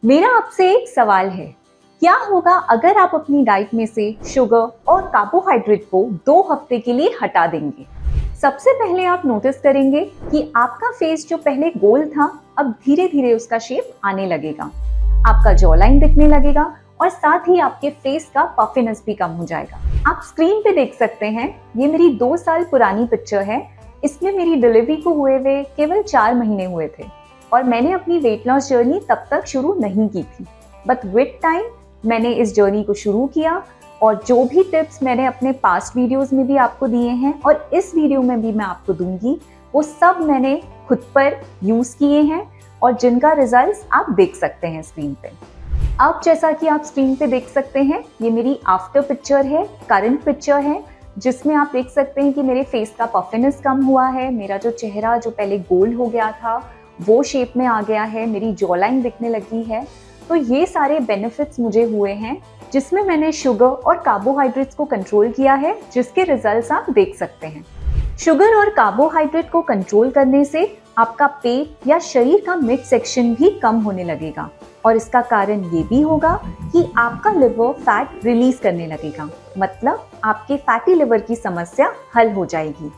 मेरा आपसे एक सवाल है, क्या होगा अगर आप अपनी डाइट में से शुगर और कार्बोहाइड्रेट को 2 हफ्ते के लिए हटा देंगे? सबसे पहले आप नोटिस करेंगे कि आपका फेस जो पहले गोल था, अब धीरे धीरे उसका शेप आने लगेगा। आपका जॉ लाइन दिखने लगेगा और साथ ही आपके फेस का पफिनेस भी कम हो जाएगा। आप स्क्रीन पे देख सकते हैं, ये मेरी 2 साल पुरानी पिक्चर है। इसमें मेरी डिलीवरी को हुए केवल 4 महीने हुए थे और मैंने अपनी वेट लॉस जर्नी तब तक शुरू नहीं की थी। बट विद टाइम मैंने इस जर्नी को शुरू किया और जो भी टिप्स मैंने अपने पास्ट वीडियोस में भी आपको दिए हैं और इस वीडियो में भी मैं आपको दूंगी, वो सब मैंने खुद पर यूज किए हैं और जिनका रिजल्ट्स आप देख सकते हैं स्क्रीन पे। अब जैसा कि आप स्क्रीन पे देख सकते हैं, ये मेरी आफ्टर पिक्चर है, करंट पिक्चर है, जिसमें आप देख सकते हैं कि मेरे फेस का पफिनेस कम हुआ है। मेरा जो चेहरा जो पहले गोल हो गया था वो शेप में आ गया है, मेरी जॉ लाइन दिखने लगी है। तो ये सारे बेनिफिट्स मुझे हुए हैं जिसमें मैंने शुगर और कार्बोहाइड्रेट्स को कंट्रोल किया है, जिसके रिजल्ट्स आप देख सकते हैं। शुगर और कार्बोहाइड्रेट को कंट्रोल करने से आपका पेट या शरीर का मिड सेक्शन भी कम होने लगेगा और इसका कारण ये भी होगा कि आपका लिवर फैट रिलीज करने लगेगा, मतलब आपके फैटी लिवर की समस्या हल हो जाएगी।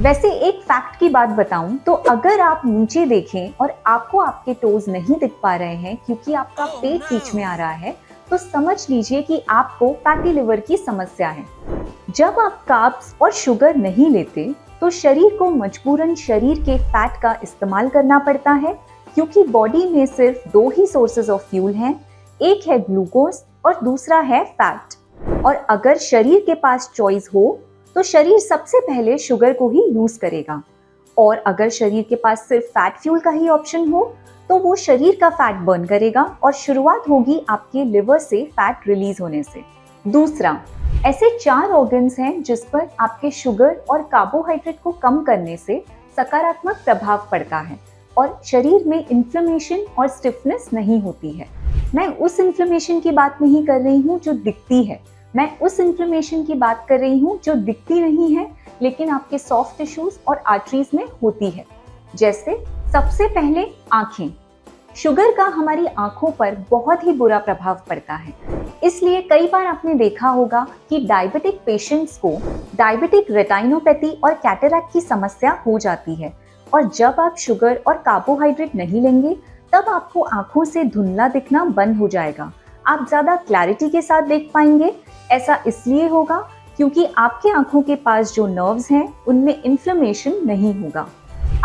वैसे एक फैक्ट की बात बताऊं तो अगर आप नीचे देखें और आपको आपके टोज नहीं दिख पा रहे हैं क्योंकि आपका पेट बीच में आ रहा है, तो समझ लीजिए कि आपको फैटी लिवर की समस्या है। जब आप कार्ब्स और शुगर नहीं लेते तो शरीर को मजबूरन शरीर के फैट का इस्तेमाल करना पड़ता है, क्योंकि बॉडी में सिर्फ 2 ही सोर्सेज ऑफ फ्यूल हैं, एक है ग्लूकोज और दूसरा है फैट। और अगर शरीर के पास चॉइस हो तो शरीर सबसे पहले शुगर को ही यूज करेगा, और अगर शरीर के पास सिर्फ फैट फ्यूल का ही ऑप्शन हो तो वो शरीर का फैट बर्न करेगा और शुरुआत होगी आपके लिवर से फैट रिलीज होने से। दूसरा, ऐसे 4 ऑर्गन्स हैं जिस पर आपके शुगर और कार्बोहाइड्रेट को कम करने से सकारात्मक प्रभाव पड़ता है और शरीर में इन्फ्लेमेशन और स्टिफनेस नहीं होती है। मैं उस इन्फ्लेमेशन की बात नहीं कर रही हूँ जो दिखती है, मैं उस इन्फ्लेमेशन की बात कर रही हूँ जो दिखती नहीं है लेकिन आपके सॉफ्ट टिश्यूज और आर्टरीज में होती है। जैसे सबसे पहले आंखें। शुगर का हमारी आंखों पर बहुत ही बुरा प्रभाव पड़ता है, इसलिए कई बार आपने देखा होगा कि डायबिटिक पेशेंट्स को डायबिटिक रेटिनोपैथी और कैटरैक्ट की समस्या हो जाती है। और जब आप शुगर और कार्बोहाइड्रेट नहीं लेंगे तब आपको आंखों से धुंधला दिखना बंद हो जाएगा, आप ज्यादा क्लैरिटी के साथ देख पाएंगे। ऐसा इसलिए होगा क्योंकि आपके आंखों के पास जो नर्व्स हैं उनमें इन्फ्लेमेशन नहीं होगा।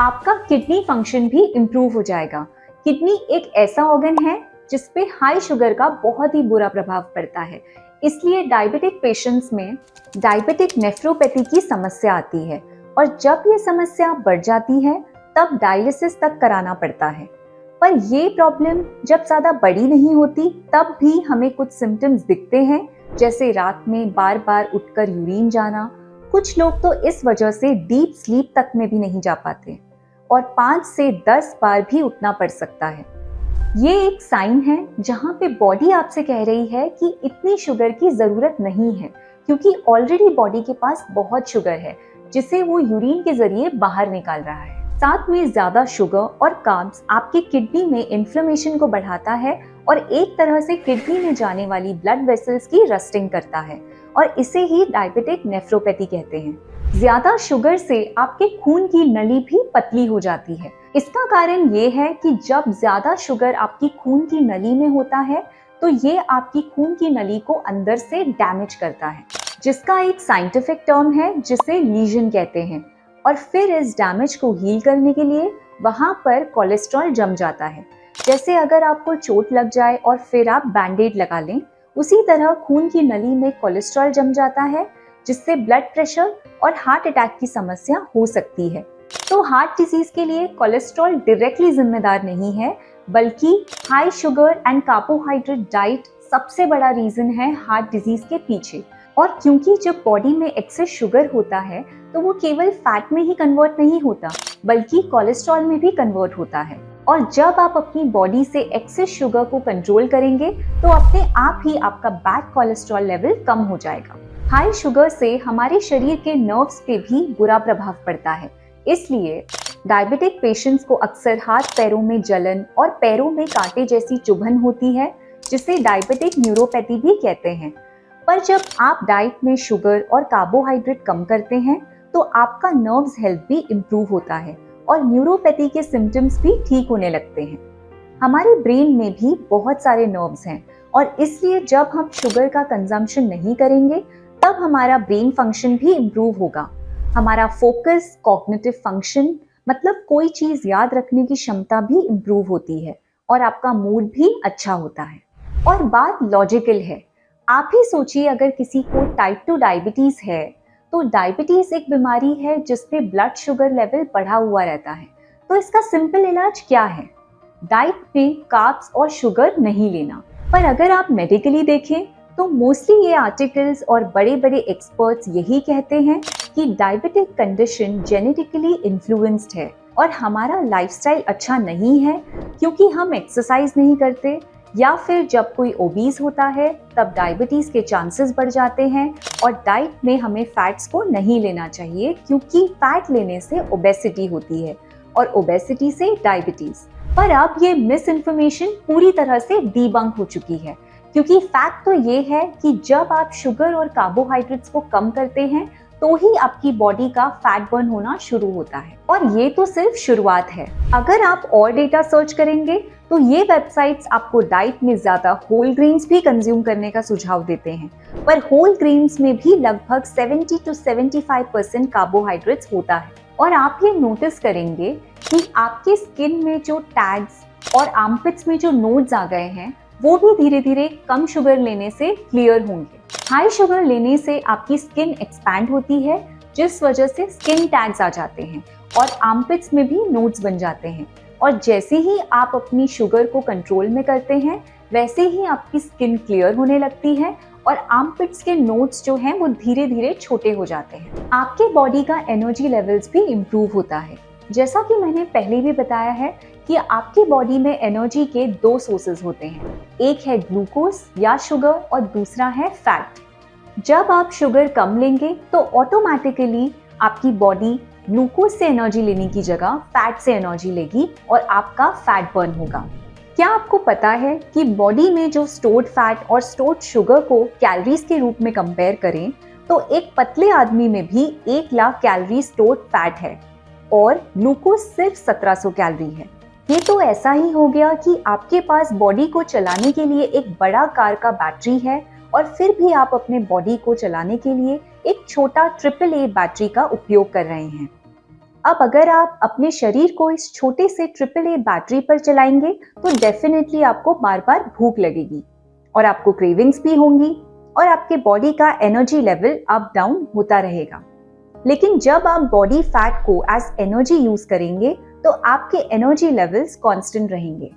आपका किडनी फंक्शन भी इम्प्रूव हो जाएगा। किडनी एक ऐसा ऑर्गन है जिस पे हाई शुगर का बहुत ही बुरा प्रभाव पड़ता है, इसलिए डायबिटिक पेशेंट्स में डायबिटिक नेफ्रोपैथी की समस्या आती है और जब ये समस्या बढ़ जाती है तब डायलिसिस तक कराना पड़ता है। पर ये प्रॉब्लम जब ज्यादा बड़ी नहीं होती तब भी हमें कुछ सिम्टम्स दिखते हैं, जैसे रात में बार बार उठकर यूरिन जाना। कुछ लोग तो इस वजह से डीप स्लीप तक में भी नहीं जा पाते और 5 से 10 बार भी उठना पड़ सकता है। ये एक साइन है जहाँ पे बॉडी आपसे कह रही है कि इतनी शुगर की जरूरत नहीं है, क्योंकि ऑलरेडी बॉडी के पास बहुत शुगर है जिसे वो यूरिन के जरिए बाहर निकाल रहा है। साथ में ज्यादा शुगर और कार्ब्स आपके किडनी में इन्फ्लेमेशन को बढ़ाता है और एक तरह से किडनी में जाने वाली ब्लड वेसल्स की रस्टिंग करता है और इसे ही डायबिटिक नेफ्रोपैथी कहते हैं। ज्यादा शुगर से आपके खून की नली भी पतली हो जाती है। इसका कारण ये है कि जब ज्यादा शुगर आपकी खून की नली में होता है तो ये आपकी खून की नली को अंदर से डैमेज करता है, जिसका एक साइंटिफिक टर्म है जिसे लीजन कहते हैं। और फिर इस डैमेज को हील करने के लिए वहां पर कोलेस्ट्रॉल जम जाता है। जैसे अगर आपको चोट लग जाए और फिर आप बैंडेड लगा लें, उसी तरह खून की नली में कोलेस्ट्रॉल जम जाता है, जिससे ब्लड प्रेशर और हार्ट अटैक की समस्या हो सकती है। तो हार्ट डिजीज के लिए कोलेस्ट्रॉल डायरेक्टली जिम्मेदार नहीं है, बल्कि high sugar and carbohydrate diet सबसे बड़ा रीजन है हार्ट डिजीज के पीछे। और क्योंकि जब बॉडी में एक्सेस शुगर होता है तो वो केवल फैट में ही कन्वर्ट नहीं होता, बल्कि कोलेस्ट्रॉल में भी कन्वर्ट होता है। और जब आप अपनी बॉडी से एक्सेस शुगर को कंट्रोल करेंगे तो अपने आप ही आपका बैड कोलेस्ट्रॉल लेवल कम हो जाएगा। हाई शुगर से हमारे शरीर के नर्व्स पे भी बुरा प्रभाव पड़ता है, इसलिए डायबिटिक पेशेंट्स को अक्सर हाथ पैरों में जलन और पैरों में कांटे जैसी चुभन होती है, जिसे डायबिटिक न्यूरोपैथी भी कहते हैं। पर जब आप डाइट में शुगर और कार्बोहाइड्रेट कम करते हैं तो आपका नर्व्स हेल्थ भी इम्प्रूव होता है और न्यूरोपैथी के सिम्टम्स भी ठीक होने लगते हैं। हमारे ब्रेन में भी बहुत सारे नर्व्स हैं और इसलिए जब हम शुगर का कंजम्पशन नहीं करेंगे तब हमारा ब्रेन फंक्शन भी इम्प्रूव होगा। हमारा फोकस, कॉग्निटिव फंक्शन मतलब कोई चीज याद रखने की क्षमता भी इम्प्रूव होती है और आपका मूड भी अच्छा होता है। और बात लॉजिकल है। आप ही सोचिए, अगर किसी को टाइप 2 डायबिटीज है तो डायबिटीज एक बीमारी है जिसमें ब्लड शुगर लेवल बढ़ा हुआ रहता है। तो इसका सिंपल इलाज क्या है? डाइट में कार्ब्स और शुगर नहीं लेना। पर अगर आप मेडिकली देखें तो मोस्टली ये आर्टिकल्स और बड़े बड़े एक्सपर्ट्स यही कहते हैं कि डायबिटिक कंडीशन जेनेटिकली इन्फ्लुएंस्ड है और हमारा लाइफस्टाइल अच्छा नहीं है, क्योंकि हम एक्सरसाइज नहीं करते या फिर जब कोई ओबीज होता है तब डायबिटीज के चांसेस बढ़ जाते हैं। और डाइट में हमें फैट्स को नहीं लेना चाहिए, क्योंकि फैट लेने से ओबेसिटी होती है और ओबेसिटी से डायबिटीज। पर अब ये मिस इन्फॉर्मेशन पूरी तरह से डीबंक हो चुकी है, क्योंकि फैक्ट तो ये है कि जब आप शुगर और कार्बोहाइड्रेट्स को कम करते हैं तो ही आपकी बॉडी का फैट बर्न होना शुरू होता है। और ये तो सिर्फ शुरुआत है। अगर आप और डेटा सर्च करेंगे तो ये वेबसाइट्स आपको डाइट में ज्यादा होल ग्रेन्स भी कंज्यूम करने का सुझाव देते हैं, पर होल ग्रेन्स में भी लगभग 70 to 75% कार्बोहाइड्रेट्स होता है। और आप ये नोटिस करेंगे कि आपके स्किन में जो टैग्स और आर्मपिट्स में जो नोड्स आ गए हैं वो भी धीरे धीरे कम शुगर लेने से क्लियर होंगे। हाई शुगर लेने से आपकी स्किन एक्सपैंड होती है, जिस वजह से स्किन टैग्स आ जाते हैं और आर्मपिट्स में भी नोड्स बन जाते हैं। और जैसे ही आप अपनी शुगर को कंट्रोल में करते हैं वैसे ही आपकी स्किन क्लियर होने लगती है और आर्मपिट्स के नोड्स जो हैं वो धीरे धीरे छोटे हो जाते हैं। आपके बॉडी का एनर्जी लेवल्स भी इम्प्रूव होता है। जैसा कि मैंने पहले भी बताया है कि आपकी बॉडी में एनर्जी के 2 सोर्सेज होते हैं, एक है ग्लूकोज या शुगर और दूसरा है फैट। जब आप शुगर कम लेंगे तो ऑटोमेटिकली आपकी बॉडी ग्लूकोज से एनर्जी लेने की जगह फैट से एनर्जी लेगी और आपका फैट बर्न होगा। क्या आपको पता है कि बॉडी में जो स्टोर्ड फैट और स्टोर्ड शुगर को कैलोरीज के रूप में कंपेयर करें तो एक पतले आदमी में भी 1 लाख कैलोरी स्टोर्ड फैट है और ग्लूकोज सिर्फ 1700 कैलोरी है। ये तो ऐसा ही हो गया कि आपके पास बॉडी को चलाने के लिए एक बड़ा कार का बैटरी है और फिर भी आप अपने बॉडी को चलाने के लिए एक छोटा AAA बैटरी का उपयोग कर रहे हैं। अब अगर आप अपने शरीर को इस छोटे से AAA बैटरी पर चलाएंगे तो डेफिनेटली आपको बार बार भूख लगेगी और आपको क्रेविंग्स भी होंगी और आपके बॉडी का एनर्जी लेवल अप डाउन होता रहेगा। लेकिन जब आप बॉडी फैट को एज एनर्जी यूज करेंगे तो आपके एनर्जी लेवल्स कांस्टेंट रहेंगे।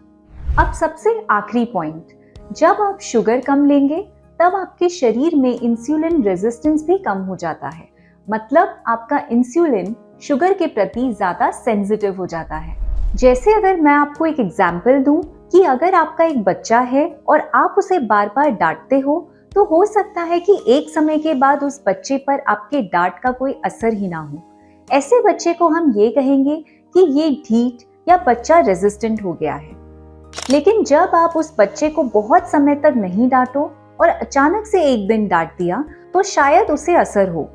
अब सबसे आखिरी पॉइंट, जब आप शुगर कम लेंगे तब आपके शरीर में इंसुलिन रेजिस्टेंस भी कम हो जाता है। मतलब आपका इंसुलिन शुगर के प्रति ज्यादा सेंसिटिव हो जाता है। जैसे अगर मैं आपको एक एग्जांपल दूं कि अगर आपका एक बच्चा है और आप उसे बार बार डांटते हो तो हो सकता है कि एक समय के बाद उस बच्चे पर आपके डांट का कोई असर ही ना हो। ऐसे बच्चे को हम ये कहेंगे कि ये ढीठ या बच्चा रेजिस्टेंट हो गया है। लेकिन जब आप उस बच्चे को बहुत समय तक नहीं डांटो और अचानक से एक दिन डांट दिया तो शायद उसे असर हो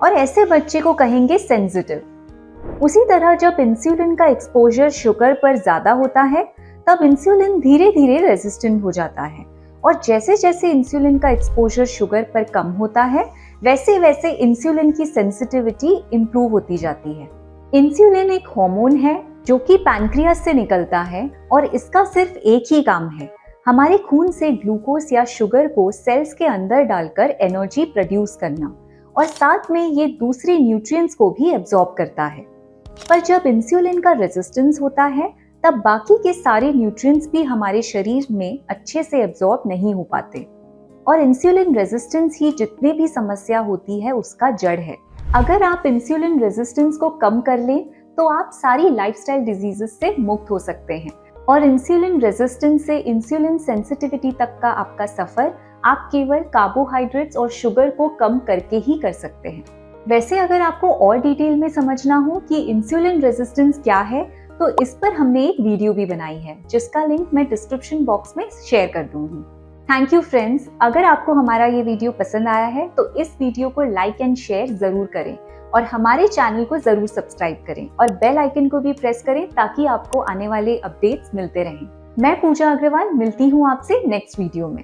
और ऐसे बच्चे को कहेंगे सेंसिटिव। उसी तरह जब इंसुलिन का एक्सपोजर शुगर पर ज्यादा होता है तब इंसुलिन धीरे धीरे रेजिस्टेंट हो जाता है और जैसे जैसे इंसुलिन का एक्सपोजर शुगर पर कम होता है वैसे वैसे इंसुलिन की सेंसिटिविटी इंप्रूव होती जाती है। इंसुलिन एक हार्मोन है जो कि पैनक्रियास से निकलता है और इसका सिर्फ एक ही काम है, हमारे खून से ग्लूकोज या शुगर को सेल्स के अंदर डालकर एनर्जी प्रोड्यूस करना और साथ में ये दूसरे न्यूट्रिएंट्स को भी एब्जॉर्ब करता है। पर जब इंसुलिन का रेजिस्टेंस होता है तब बाकी के सारे न्यूट्रिएंट्स भी हमारे शरीर में अच्छे से एब्जॉर्ब नहीं हो पाते और इंसुलिन रेजिस्टेंस ही जितने भी समस्या होती है उसका जड़ है। अगर आप इंसुलिन रेजिस्टेंस को कम कर लें तो आप सारी लाइफस्टाइल डिजीजेस से मुक्त हो सकते हैं और इंसुलिन रेजिस्टेंस से इंसुलिन सेंसिटिविटी तक का आपका सफर आप केवल कार्बोहाइड्रेट्स और शुगर को कम करके ही कर सकते हैं। वैसे अगर आपको और डिटेल में समझना हो कि इंसुलिन रेजिस्टेंस क्या है, तो इस पर हमने एक वीडियो भी बनाई है जिसका लिंक मैं डिस्क्रिप्शन बॉक्स में शेयर कर दूंगी। Thank you friends. अगर आपको हमारा ये वीडियो पसंद आया है तो इस वीडियो को लाइक एंड शेयर जरूर करें और हमारे चैनल को जरूर सब्सक्राइब करें और बेल आइकन को भी प्रेस करें ताकि आपको आने वाले अपडेट्स मिलते रहें। मैं पूजा अग्रवाल मिलती हूँ आपसे नेक्स्ट वीडियो में।